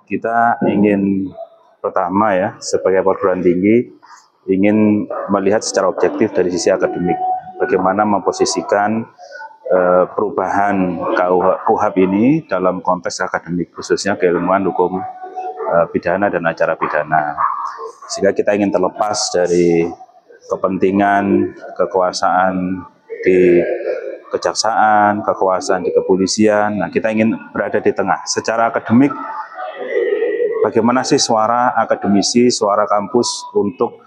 kita ingin pertama ya, sebagai perguruan tinggi ingin melihat secara objektif dari sisi akademik bagaimana memposisikan perubahan KUHP ini dalam konteks akademik, khususnya keilmuan hukum pidana dan acara pidana, sehingga kita ingin terlepas dari kepentingan kekuasaan di kejaksaan, kekuasaan di kepolisian. Nah, kita ingin berada di tengah. Secara akademik, bagaimana sih suara akademisi, suara kampus untuk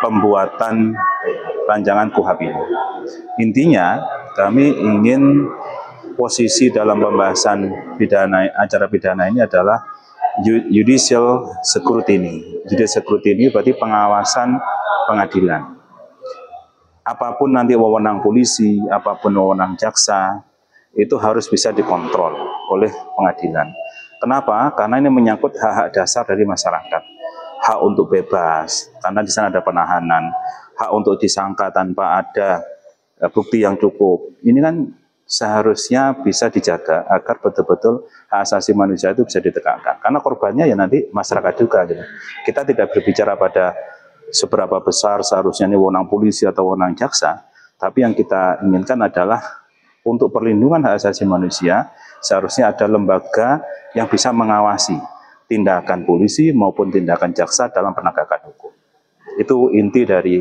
pembuatan rancangan KUHP ini? Intinya, kami ingin posisi dalam pembahasan pidana, acara pidana ini adalah judicial scrutiny. Judicial scrutiny berarti pengawasan pengadilan. Apapun nanti wewenang polisi, apapun wewenang jaksa, itu harus bisa dikontrol oleh pengadilan. Kenapa? Karena ini menyangkut hak-hak dasar dari masyarakat. Hak untuk bebas, karena di sana ada penahanan. Hak untuk disangka tanpa ada bukti yang cukup. Ini kan seharusnya bisa dijaga agar betul-betul hak asasi manusia itu bisa ditegakkan. Karena korbannya ya nanti masyarakat juga. Gitu. Kita tidak berbicara pada seberapa besar seharusnya ini wewenang polisi atau wewenang jaksa, tapi yang kita inginkan adalah untuk perlindungan hak asasi manusia, seharusnya ada lembaga yang bisa mengawasi tindakan polisi maupun tindakan jaksa dalam penegakan hukum. Itu inti dari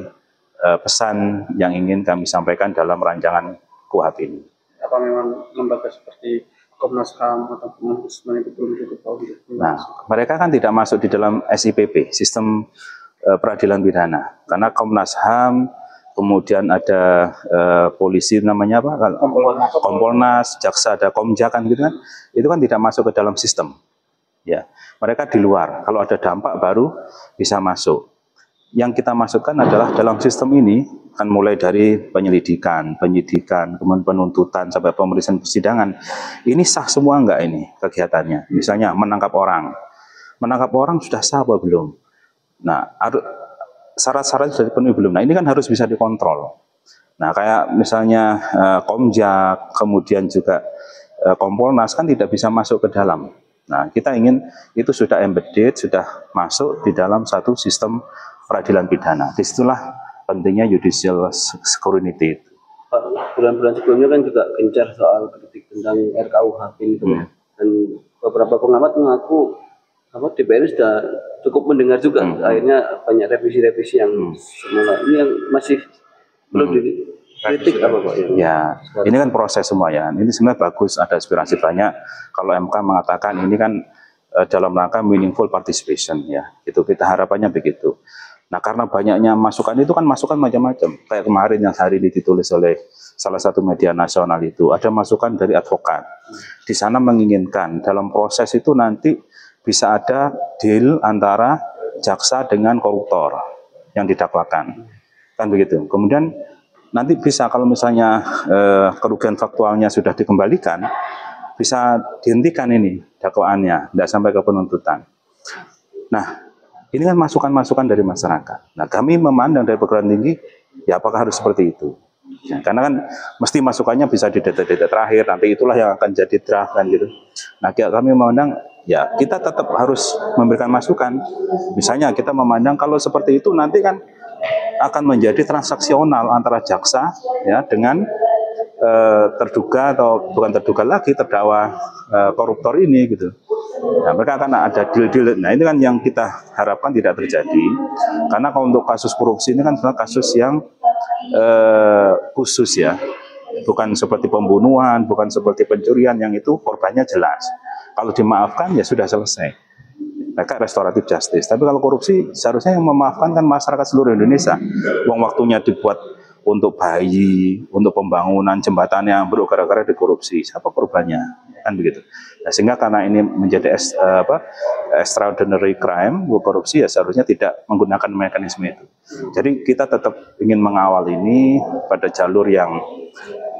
pesan yang ingin kami sampaikan dalam rancangan KUHP ini. Apa memang lembaga seperti Komnas HAM atau Ombudsman itu belum cukup tahu? Nah, mereka kan tidak masuk di dalam SIPP, sistem peradilan pidana, karena Komnas HAM, kemudian ada polisi namanya apa? Kompolnas, jaksa ada Komja kan gitu kan? Itu kan tidak masuk ke dalam sistem. Ya, mereka di luar. Kalau ada dampak baru bisa masuk. Yang kita masukkan adalah dalam sistem ini kan mulai dari penyelidikan, penyidikan, kemudian penuntutan sampai pemeriksaan persidangan. Ini sah semua enggak ini kegiatannya? Misalnya menangkap orang. Menangkap orang sudah sah apa belum? Nah, syarat-syarat sudah dipenuhi belum? Nah, ini kan harus bisa dikontrol. Nah, kayak misalnya Komjak, kemudian juga Kompolnas kan tidak bisa masuk ke dalam. Nah, kita ingin itu sudah embedded, sudah masuk di dalam satu sistem peradilan pidana. Disitulah pentingnya judicial scrutiny. Bulan-bulan sebelumnya kan juga gencar soal kritik tentang RKUHP itu. Dan beberapa pengamat mengaku DPR sudah cukup mendengar juga. Akhirnya banyak revisi-revisi yang semula ini yang masih belum dikritik apa Pak? Ya, ini kan proses semua ya. Ini sebenarnya bagus, ada aspirasi banyak. Kalau MK mengatakan ini kan dalam rangka meaningful participation ya. Itu kita harapannya begitu. Nah, karena banyaknya masukan itu kan masukan macam-macam. Kayak kemarin yang hari ini ditulis oleh salah satu media nasional itu, ada masukan dari advokat. Di sana menginginkan dalam proses itu nanti bisa ada deal antara jaksa dengan koruptor yang didakwakan. Kan begitu. Kemudian nanti bisa kalau misalnya kerugian faktualnya sudah dikembalikan, bisa dihentikan ini dakwaannya, tidak sampai ke penuntutan. Nah, ini kan masukan-masukan dari masyarakat. Nah, kami memandang dari perguruan tinggi, ya apakah harus seperti itu? Ya, karena kan mesti masukannya bisa di detik-detik terakhir, nanti itulah yang akan jadi draft kan gitu. Nah, kami memandang, ya kita tetap harus memberikan masukan. Misalnya kita memandang kalau seperti itu nanti kan akan menjadi transaksional antara jaksa ya dengan terduga atau bukan terduga lagi terdakwa koruptor ini gitu. Nah, mereka akan ada deal-deal. Nah, ini kan yang kita harapkan tidak terjadi. Karena kalau untuk kasus korupsi ini kan sebenarnya kasus yang khusus ya. Bukan seperti pembunuhan, bukan seperti pencurian yang itu korbannya jelas. Kalau dimaafkan ya sudah selesai. Mereka restoratif justice. Tapi kalau korupsi seharusnya yang memaafkan kan masyarakat seluruh Indonesia. Uang waktunya dibuat untuk bayi, untuk pembangunan jembatan yang gara-gara dikorupsi. Siapa korbannya? Kan begitu. Nah, sehingga karena ini menjadi extraordinary crime, korupsi ya seharusnya tidak menggunakan mekanisme itu. Jadi kita tetap ingin mengawal ini pada jalur yang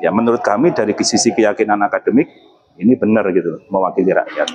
ya menurut kami dari sisi keyakinan akademik ini benar gitu, mewakili rakyat.